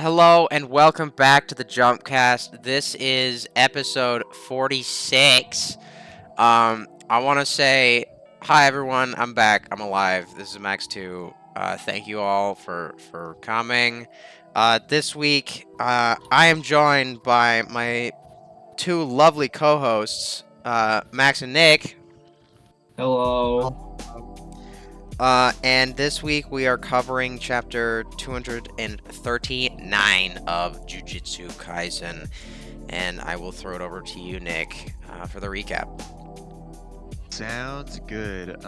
Hello and welcome back to the JumpCast. This is episode 46. I want to say hi everyone. I'm back. I'm alive. This is Max 2. Thank you all for coming. This week, I am joined by my two lovely co-hosts, Max and Nick. Hello. And this week we are covering chapter 239 of Jujutsu Kaisen. And I will throw it over to you, Nick, for the recap. Sounds good.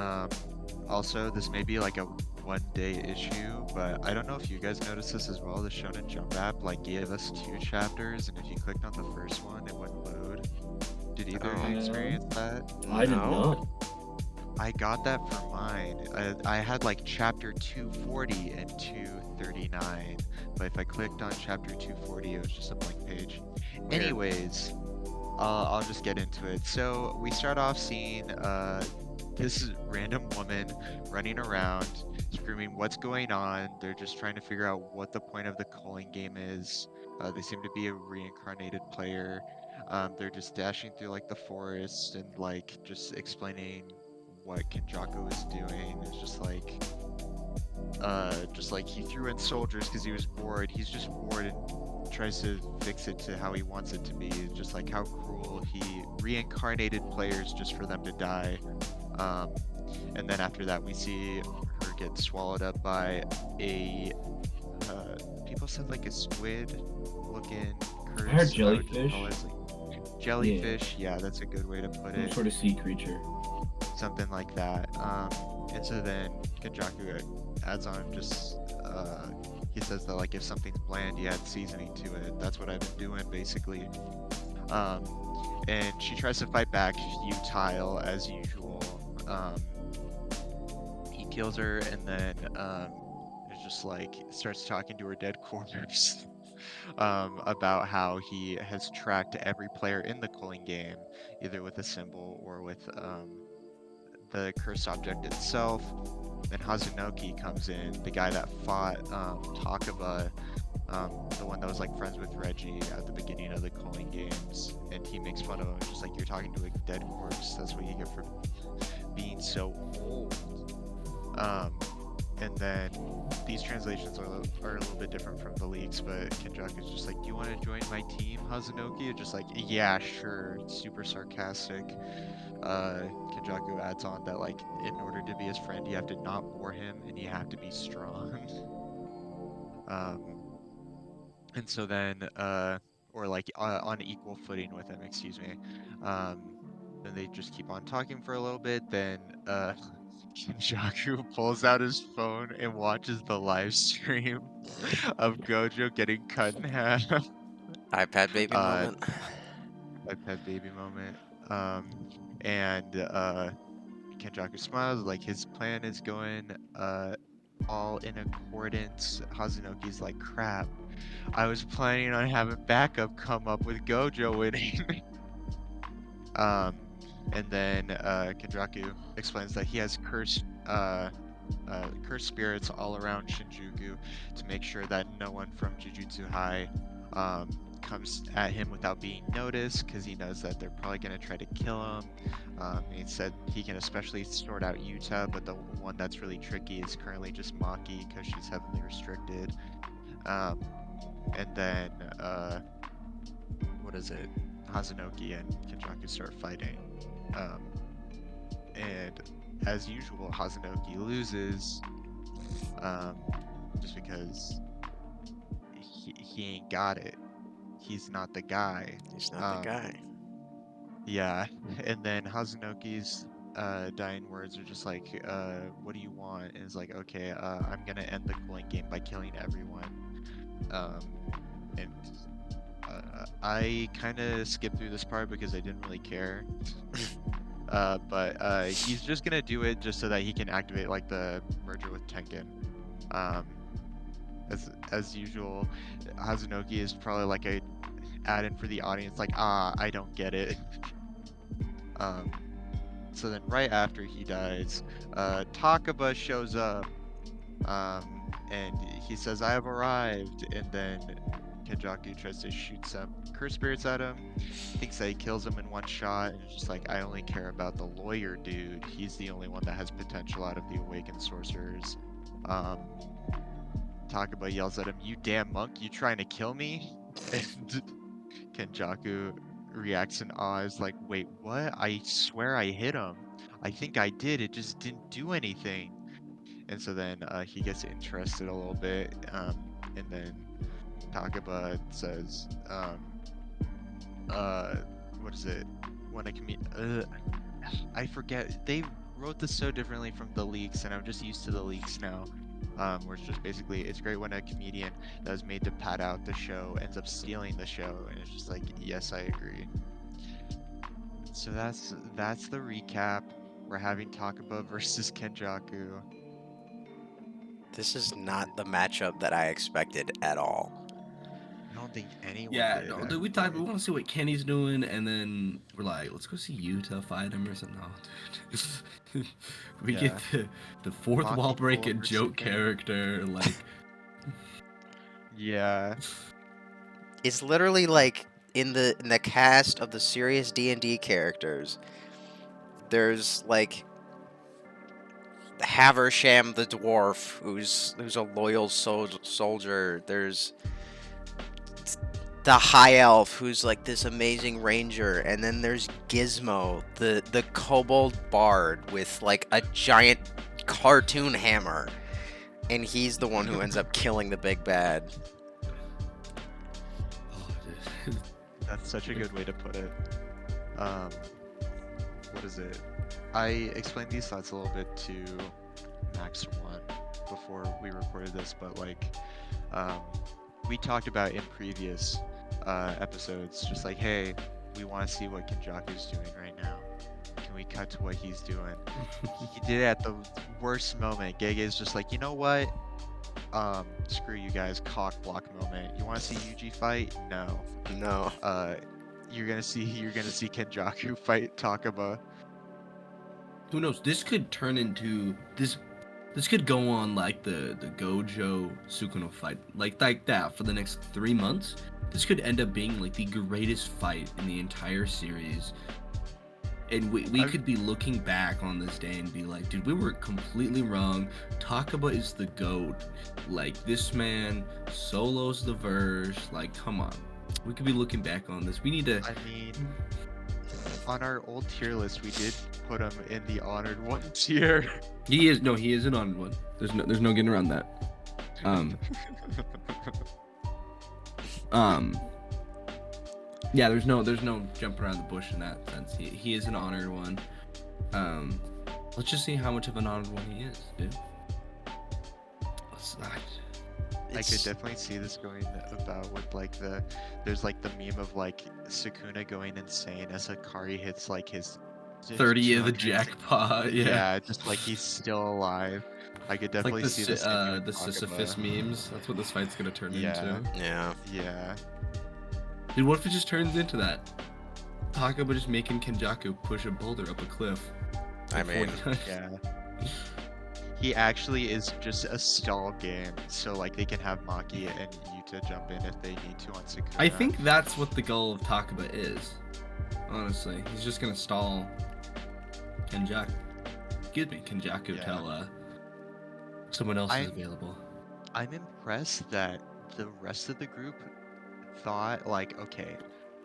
Also, this may be like a one-day issue, but I don't know if you guys noticed this as well. The Shonen Jump app gave us 2 chapters, and if you clicked on the first one, it wouldn't load. Did either of you experience that? I did not. I got that for mine. I had chapter 240 and 239, but if I clicked on chapter 240, it was just a blank page. Weird. Anyways, I'll just get into it. So we start off seeing this random woman running around, screaming, "What's going on?" They're just trying to figure out what the point of the calling game is. They seem to be a reincarnated player. They're just dashing through the forest and just explaining what Kenjaku is doing. It's just he threw in soldiers because he was bored. He's just bored and tries to fix it to how he wants it to be. Just how cruel he reincarnated players just for them to die. And then after that, we see her get swallowed up by a people said a squid-looking curse. I heard jellyfish. Jellyfish, yeah, that's a good way to put Some it. sort of sea creature. Something like that. And so then Kenjaku adds on he says that if something's bland, you add seasoning to it. That's what I've been doing basically. And she tries to fight back, futile as usual. He kills her and then it's just starts talking to her dead corpse. About how he has tracked every player in the calling game, either with a symbol or with the cursed object itself. Then Hazunoki comes in, the guy that fought Takaba, the one that was friends with Reggie at the beginning of the calling games, and he makes fun of him, just you're talking to a dead corpse. That's what you get for being so old. And then these translations are a little bit different from the leaks, but Kenjaku is just do you want to join my team, Hazunoki? And just yeah, sure, super sarcastic. Kenjaku adds on that in order to be his friend, you have to not bore him and you have to be strong. And so then, or on equal footing with him, excuse me. Then they just keep on talking for a little bit. Then Kenjaku pulls out his phone and watches the live stream of Gojo getting cut in half. iPad baby moment. iPad baby moment. And Kenjaku smiles, his plan is going all in accordance. Hazunoki's crap. I was planning on having backup come up with Gojo winning. And then Kenjaku explains that he has cursed spirits all around Shinjuku to make sure that no one from Jujutsu High comes at him without being noticed, because he knows that they're probably going to try to kill him. He said he can especially sort out Yuta, but the one that's really tricky is currently just Maki because she's heavily restricted. And then what is it? Hazunoki and Kenjaku start fighting. And as usual, Hazunoki loses, just because he ain't got it. He's not the guy. He's not the guy. Yeah, and then Hazunoki's dying words are just what do you want? And it's okay, I'm gonna end the calling game by killing everyone. And I kind of skipped through this part because I didn't really care. But he's just gonna do it just so that he can activate the merger with Tengen. As usual, Hazunoki is probably a add-in for the audience, I don't get it. So then right after he dies, Takaba shows up, and he says, "I have arrived," and then Kenjaku tries to shoot some curse spirits at him, thinks that he kills him in one shot, and it's just like, I only care about the lawyer dude. He's the only one that has potential out of the awakened sorcerers. Takaba yells at him, "You damn monk, you trying to kill me?" And Kenjaku reacts in awe, is like, "Wait, what? I swear I hit him. I think I did, it just didn't do anything." And so then he gets interested a little bit, and then Takaba says, what is it? When a I forget. They wrote this so differently from the leaks, and I'm just used to the leaks now. Where it's just basically, it's great when a comedian that was made to pad out the show ends up stealing the show, and it's just like, yes, I agree. So that's the recap. We're having Takaba versus Kenjaku. This is not the matchup that I expected at all. I don't think anyone Yeah, did. no, dude, we want to see what Kenny's doing, and then we're like, let's go see Yuta fight him or something. No, dude. We Yeah. get the fourth Maki wall break and versus joke Kenny. character, like. Yeah. It's literally like in the cast of the serious D&D characters. There's like Haversham the dwarf, who's a loyal soldier. There's the high elf, who's like this amazing ranger, and then there's Gizmo, the kobold bard with like a giant cartoon hammer, and he's the one who ends up killing the big bad. Oh, dude. That's such a good way to put it. What is it? I explained these thoughts a little bit to Max 1 before we recorded this, but like, we talked about in previous episodes, just like, hey, we want to see what Kenjaku's doing right now. Can we cut to what he's doing? He did it at the worst moment. Gege's just like, you know what? Screw you guys, cock block moment. You want to see Yuji fight? No. No. You're gonna see Kenjaku fight Takaba. Who knows? This could turn into this. This could go on like the Gojo Sukuno fight, like that for the next 3 months. This could end up being like the greatest fight in the entire series. And we could be looking back on this day and be like, dude, we were completely wrong. Takaba is the GOAT. Like, this man solos the verse. Like, come on. We could be looking back on this. We need to... I mean, on our old tier list, we did put him in the honored one tier. He is an honored one. There's no getting around that. Yeah, there's no jump around the bush in that sense. He is an honored one. Let's just see how much of an honored one he is, dude. I could definitely see this going about with like there's like the meme of like Sukuna going insane as Akari hits like his 30 of the 200. jackpot. Yeah, just like he's still alive. I could definitely like see this. the Sisyphus memes. That's what this fight's gonna turn into. Yeah. Yeah. Dude, what if it just turns into that? Takaba just making Kenjaku push a boulder up a cliff. I mean, Yeah. He actually is just a stall game, so like they can have Maki and Yuta jump in if they need to on Sukuna. I think that's what the goal of Takaba is. Honestly, he's just gonna stall Kenjaku. Excuse me, Kenjaku till someone else is available. I'm impressed that the rest of the group thought like, okay,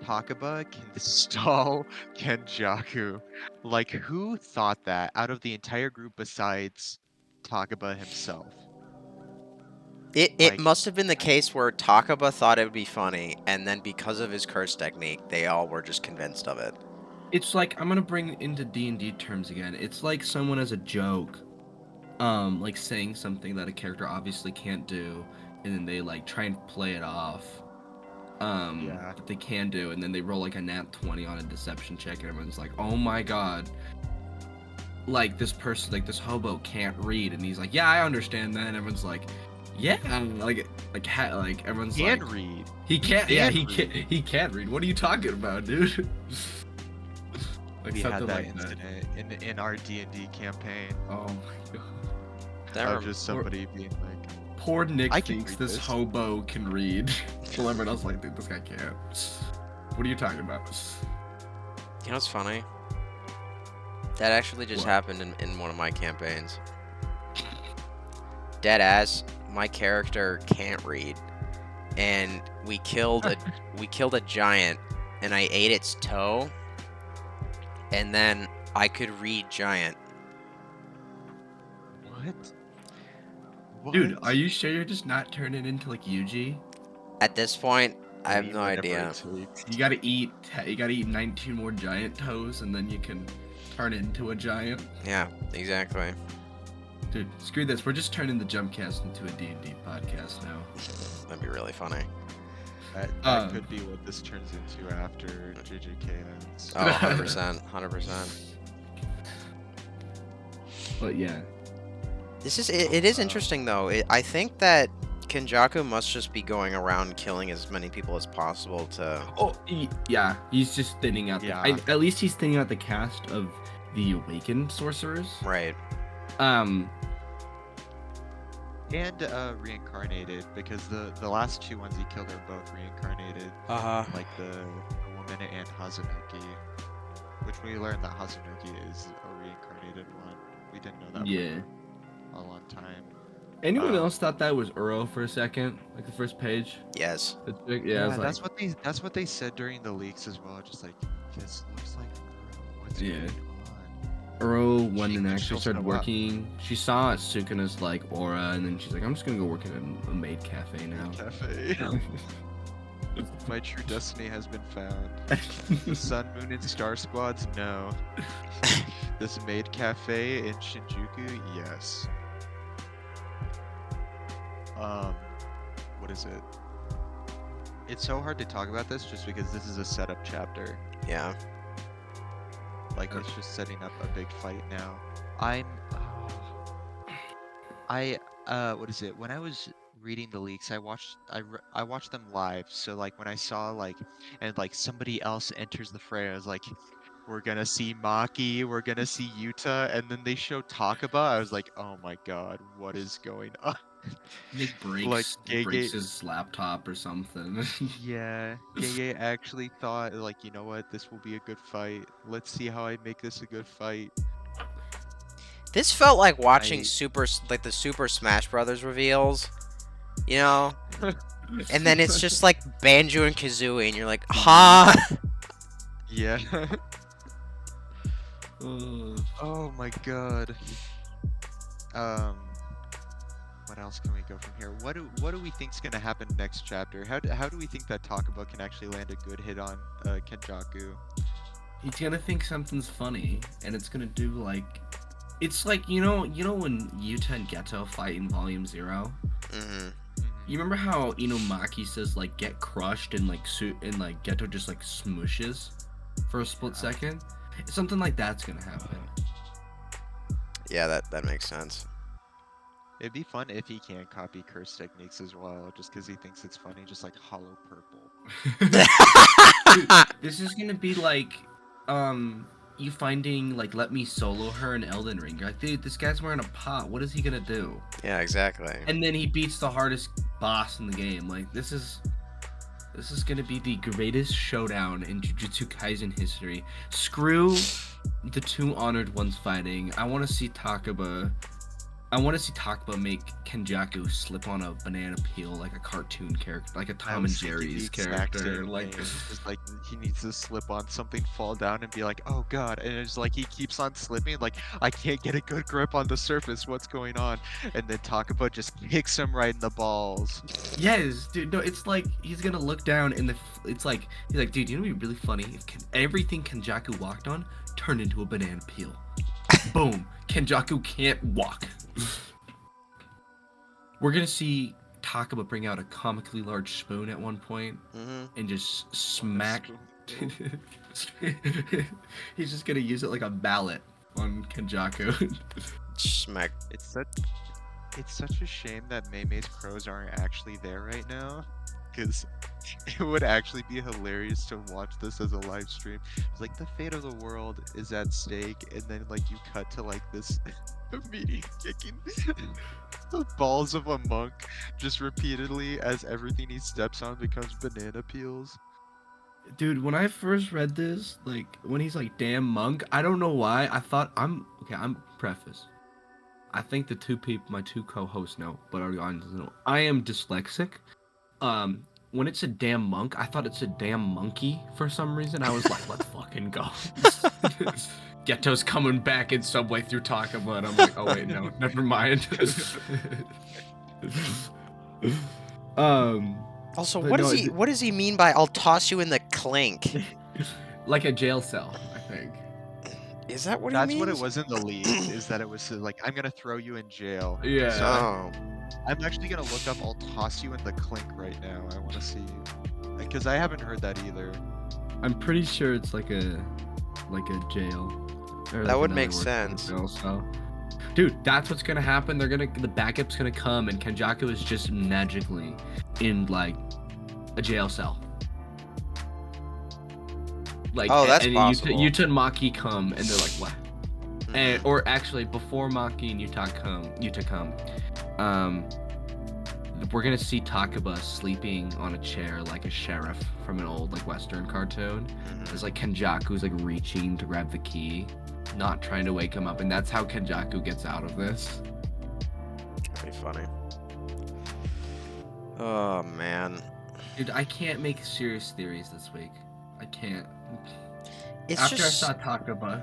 Takaba can stall Kenjaku. Like, who thought that out of the entire group besides Takaba himself? it Like- must have been the case where Takaba thought it would be funny, and then because of his curse technique, they all were just convinced of it. It's like, I'm gonna bring into D&D terms again. It's like someone as a joke, like saying something that a character obviously can't do, and then they like try and play it off. That they can do, and then they roll like a nat 20 on a deception check, and everyone's like, oh my god, like this person, like this hobo can't read, and he's like, yeah, I understand that, and everyone's like, yeah, like everyone's He can like, read. he can't, He yeah, can he can't read. What are you talking about, dude? Like We had something that like that. incident in our D&D campaign Oh my god. That of rem- just somebody being like, Poor Nick I can thinks read this this. hobo can read. While everyone else like, dude, this guy can't. What are you talking about? You know what's funny? That actually just What? happened in one of my campaigns. Dead ass, my character can't read, and we killed a giant, and I ate its toe, and then I could read giant. What? Dude, are you sure you're just not turning into like Yuji? At this point, I have no Whenever idea. it takes. You gotta eat 19 more giant toes, and then you can turn into a giant. Yeah, exactly. Dude, screw this. We're just turning the JumpCast into a D&D podcast now. That'd be really funny. That could be what this turns into after JJK ends. Oh, 100%, 100%. But yeah. It is interesting though. I think that Kenjaku must just be going around killing as many people as possible to. Oh, yeah. He's just thinning out. Yeah. At least he's thinning out the cast of the awakened sorcerers. Right. And reincarnated, because the last two ones he killed are both reincarnated. Like the woman and Hazunuki. Which we learned that Hazunuki is a reincarnated one. We didn't know that Yeah. for a long time. Anyone else thought that was Uro for a second? Like the first page? Yes. Yeah, I was that's like, that's what they said during the leaks as well. Just like, this looks like Uro. What's Yeah. going on? Uro went She and can actually still started show up. working. She saw Sukuna's like aura, and then she's like, I'm just gonna go work in a maid cafe now. Cafe. My true destiny has been found. The Sun, Moon, and Star Squads, no. This maid cafe in Shinjuku, yes. What is it? It's so hard to talk about this just because this is a setup chapter. Yeah. Like, it's just setting up a big fight now. What is it? When I was reading the leaks, I watched them live. So like when I saw like somebody else enters the fray, I was like, we're gonna see Maki, we're gonna see Yuta, and then they show Takaba. I was like, oh my god, what is going on? Nick breaks, Like, breaks Gege- his laptop or something. Yeah, Gege actually thought like, you know what, this will be a good fight. Let's see how I make this a good fight. This felt like watching I- the Super Smash Brothers reveals, you know? And then it's just like Banjo and Kazooie, and you're like, ha! Yeah. Oh my god. What else can we go from here? What do we think's gonna happen next chapter? How do we think that Takaba can actually land a good hit on Kenjaku? He's gonna think something's funny, and it's gonna do like, it's like you know when Yuta and Geto fight in Volume 0. Mm-hmm. You remember how Maki says like get crushed and like Geto just like smooshes for a split second? Something like that's gonna happen. Yeah, that makes sense. It'd be fun if he can copy curse techniques as well, just because he thinks it's funny, just like hollow purple. Dude, this is gonna be like, you finding like let me solo her in Elden Ring. You're like, dude, this guy's wearing a pot. What is he gonna do? Yeah, exactly. And then he beats the hardest boss in the game. Like this is gonna be the greatest showdown in Jujutsu Kaisen history. Screw the two honored ones fighting. I want to see Takaba make Kenjaku slip on a banana peel like a cartoon character, like a Tom and Jerry's character. Like, just like he needs to slip on something, fall down, and be like, "Oh God!" And it's like he keeps on slipping. Like, I can't get a good grip on the surface. What's going on? And then Takaba just kicks him right in the balls. yes, dude. No, it's like he's gonna look down and it's like he's like, dude, you know what'd be really funny if everything Kenjaku walked on turned into a banana peel. Boom. Kenjaku can't walk. We're gonna see Takaba bring out a comically large spoon at one point and just smack. He's just gonna use it like a mallet on Kenjaku. Smack. It's such a shame that Maymay's crows aren't actually there right now, because it would actually be hilarious to watch this as a live stream. It's like the fate of the world is at stake, and then like you cut to like this meteor kicking the balls of a monk just repeatedly as everything he steps on becomes banana peels. Dude, when I first read this, like when he's like, "Damn monk," I don't know why. I thought I'm preface. I think the my two co-hosts know, but our audience doesn't know. I am dyslexic. When it's a damn monk, I thought it's a damn monkey for some reason. I was like, let's fucking go. Ghetto's coming back in Subway through Takaba, and I'm like, oh wait, no, never mind. Also, But what no, does he what does he mean by "I'll toss you in the clink"? like a jail cell, I think. Is that what That's he what means? it was in the league, is that it was like, I'm gonna throw you in jail. Yeah. So Oh, I'm actually gonna look up "I'll toss you in the clink" right now. I want to see, because I haven't heard that either. I'm pretty sure it's like a jail. Or That like would another make word for sense. jail cell. Dude, that's what's gonna happen. The backup's gonna come, and Kenjaku is just magically in like a jail cell. Like, Oh, that's and possible. Yuta and Maki come, and they're like, what? Mhm. And, or actually, before Maki and Yuta come, we're gonna see Takaba sleeping on a chair like a sheriff from an old like Western cartoon. Mhm. It's like Kenjaku's like reaching to grab the key, not trying to wake him up, and that's how Kenjaku gets out of this. That'd be funny. Oh man, Dude, I can't make serious theories this week. I can't. it's After just I saw Takaba,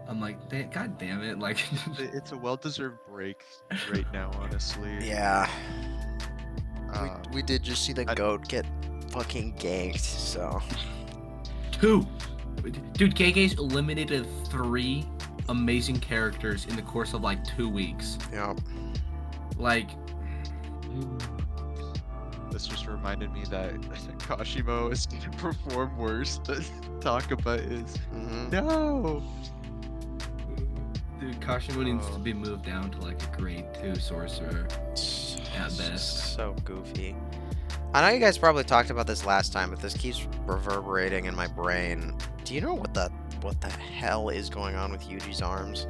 I'm like, God damn it! Like, It's a well-deserved break right now, honestly. yeah. Um, We did just see the I- goat get fucking ganked, so dude, Gege's eliminated 3 amazing characters in the course of like 2 weeks. yeah. Like, This just reminded me that Kashimo is gonna perform worse than Takaba is. Mhm. No! dude, Kashimo needs to be moved down to like a grade 2 sorcerer. At It's best. just so goofy. I know you guys probably talked about this last time, but this keeps reverberating in my brain. Do you know what the hell is going on with Yuji's arms?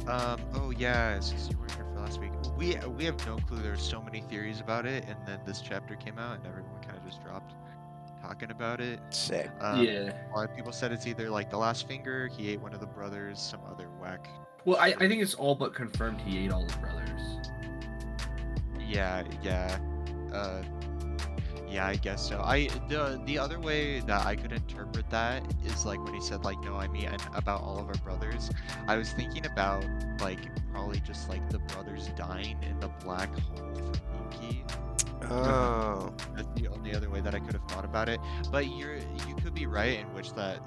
Oh yeah, since you weren't here for last week. We have no clue. There's so many theories about it, and then this chapter came out, and everyone kind of just dropped talking about it. Sick. Yeah. A lot of people said it's either like the last finger, he ate one of the brothers, some other whack. Well, I think it's all but confirmed he ate all his brothers. Yeah, I guess so. The other way that I could interpret that is like when he said like, no, I mean about all of our brothers. I was thinking about like probably just like the brothers dying in the black hole from Yuki. Oh. That's the only other way that I could have thought about it. But you could be right in which that.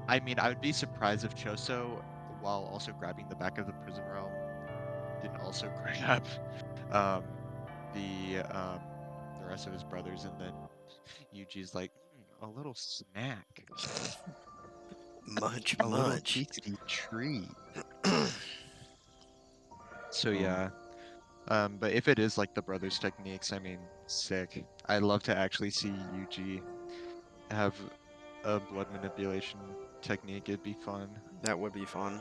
I mean, I would be surprised if Choso, while also grabbing the back of the prison realm, didn't also grab the rest of his brothers, and then Yuji's like, a little snack, Munch, a little munch. tasty treat. So yeah, but if it is like the brothers' techniques, I mean, sick. I'd love to actually see Yuji have a blood manipulation technique. It'd be fun. That would be fun.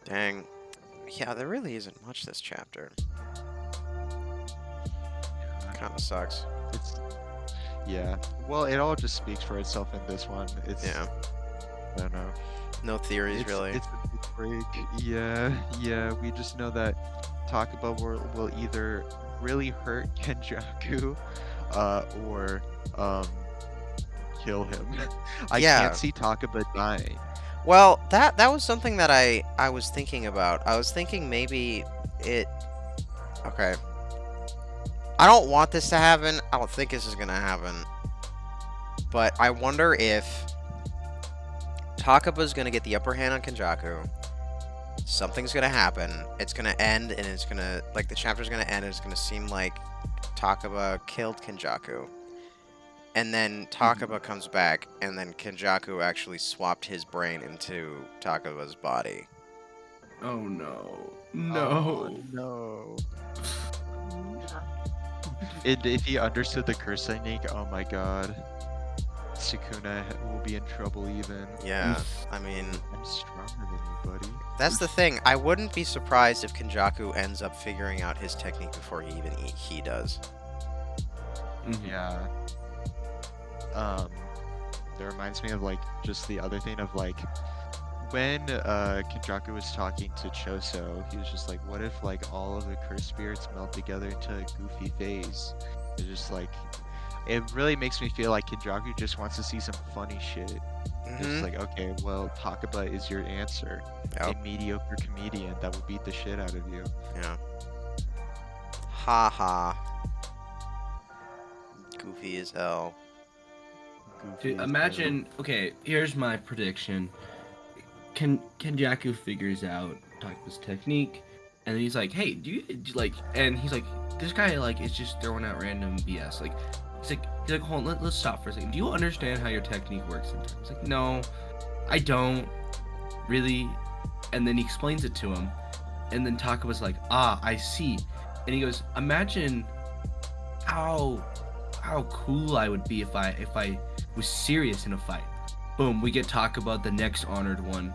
Dang. Yeah, there really isn't much this chapter. Kind of sucks. It's yeah. Well, it all just speaks for itself in this one. It's Yeah. I don't know. No theories, It's, really. it's a big break. Yeah. We just know that Takaba will either really hurt Kenjaku, or kill him. I Yeah. can't see Takaba dying. Well, that was something that I was thinking about. I was thinking maybe it. Okay. I don't want this to happen. I don't think this is gonna happen. But I wonder if Takaba's gonna get the upper hand on Kenjaku. Something's gonna happen. It's gonna end, and it's gonna the chapter's gonna end, and it's gonna seem like Takaba killed Kenjaku. And then Takaba comes back, and then Kenjaku actually swapped his brain into Takaba's body. Oh no. Oh, no. If he understood the curse technique, oh my god. Sukuna will be in trouble even. Yeah, I mean, I'm stronger than you, buddy. that's the thing. I wouldn't be surprised if Kenjaku ends up figuring out his technique before he does. Yeah. That reminds me of like just the other thing of like when Kenjaku was talking to Choso, he was just like, what if like all of the cursed spirits melt together into a goofy phase? It's just like it really makes me feel like Kenjaku just wants to see some funny shit. It's Mhm. like, okay, well, Takaba is your answer. Yep. A mediocre comedian that will beat the shit out of you. Yeah. Ha ha. Goofy as hell. Goofy Dude, as imagine. Okay, here's my prediction. Kenjaku figures out Takuba's technique, and then he's like, "Hey, do you like?" And he's like, "This guy like is just throwing out random BS." Like, he's like, "Hold on, let's stop for a second. Do you understand how your technique works?" And he's like, "No, I don't really." And then he explains it to him, and then Takuba's like, "Ah, I see." And he goes, "Imagine how cool I would be if I was serious in a fight." Boom, we get Takaba, the next honored one,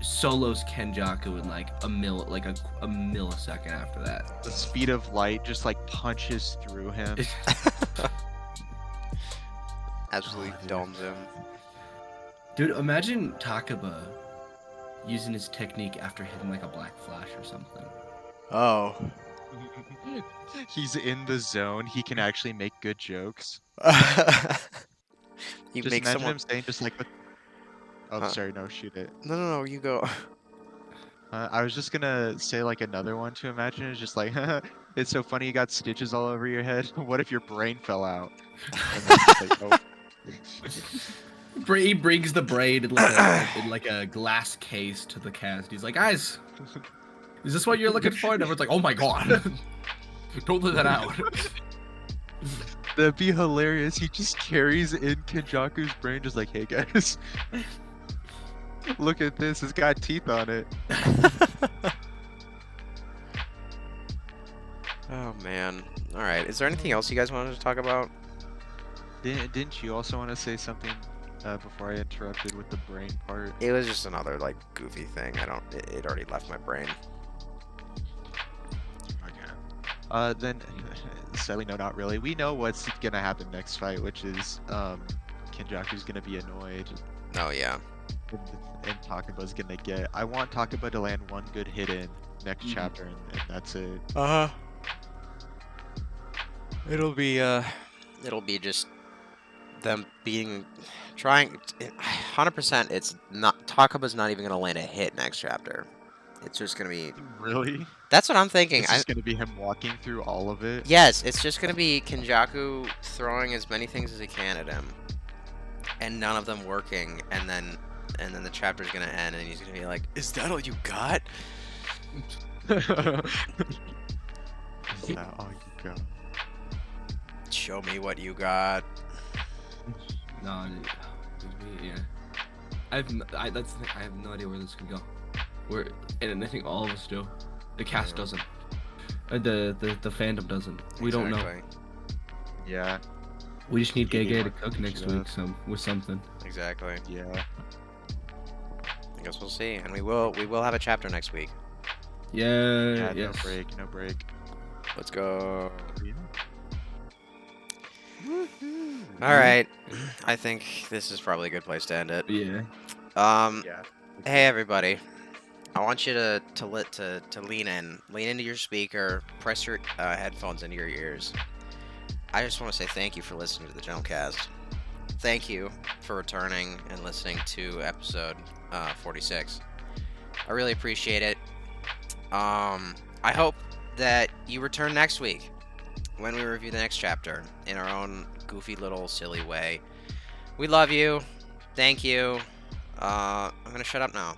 solos Kenjaku in like a millisecond after that. The speed of light just like punches through him. Absolutely Oh, dude. domes him. Dude, imagine Takaba using his technique after hitting like a black flash or something. Oh. He's in the zone. He can actually make good jokes. You Just make imagine someone. him saying just like, "Oh, Huh? sorry, no, shoot it." No, you go. I was just gonna say like another one to imagine is just like, "It's so funny you got stitches all over your head. What if your brain fell out?" And then it's like, "Oh." He brings the braid in like a glass case to the cast. He's like, "Guys, is this what you're looking for?" And everyone's like, "Oh my god, don't let that out." That'd be hilarious. He just carries in Kenjaku's brain, just like, "Hey guys, look at this. It's got teeth on it." Oh man. All right. Is there anything else you guys wanted to talk about? Didn't you also want to say something before I interrupted with the brain part? It was just another like goofy thing. It already left my brain. Okay. Then, sadly, no, not really. We know what's gonna happen next fight, which is Kenjaku's gonna be annoyed, Oh yeah. and Takaba's gonna get. I want Takaba to land one good hit in next Mhm. chapter, and that's it. It'll be just them trying 100%. It's not Takaba's not even gonna land a hit next chapter. It's just gonna be. Really? That's what I'm thinking. It's just gonna be him walking through all of it. Yes, it's just gonna be Kenjaku throwing as many things as he can at him, and none of them working, and then the chapter's gonna end, and he's gonna be like, "Is that all you got?" Is that all you got? Show me what you got. No, yeah. That's the thing. I have no idea where this could go. And I think all of us do. The cast Yeah. doesn't. The fandom doesn't. We don't know. Exactly. Yeah, We just need Yeah, Gay you to want cook to next switch it week with something. Exactly. yeah. I guess we'll see, and we will have a chapter next week. Yeah. Yeah, Yes. no break. Let's go. Yeah. All right. I think this is probably a good place to end it. Yeah. Yeah. Hey everybody. I want you to lean into your speaker, press your headphones into your ears. I just want to say thank you for listening to the JumpCast. Thank you for returning and listening to episode 46. I really appreciate it. I hope that you return next week when we review the next chapter in our own goofy little silly way. We love you. Thank you. I'm gonna shut up now.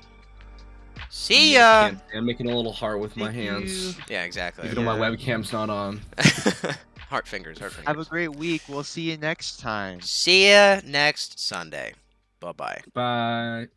See ya. I'm making a little heart with my Thank you. hands. Yeah, exactly. Even though my Yeah. webcam's not on. Heart fingers. Have a great week. We'll see you next time. See ya next Sunday. Bye bye. Bye.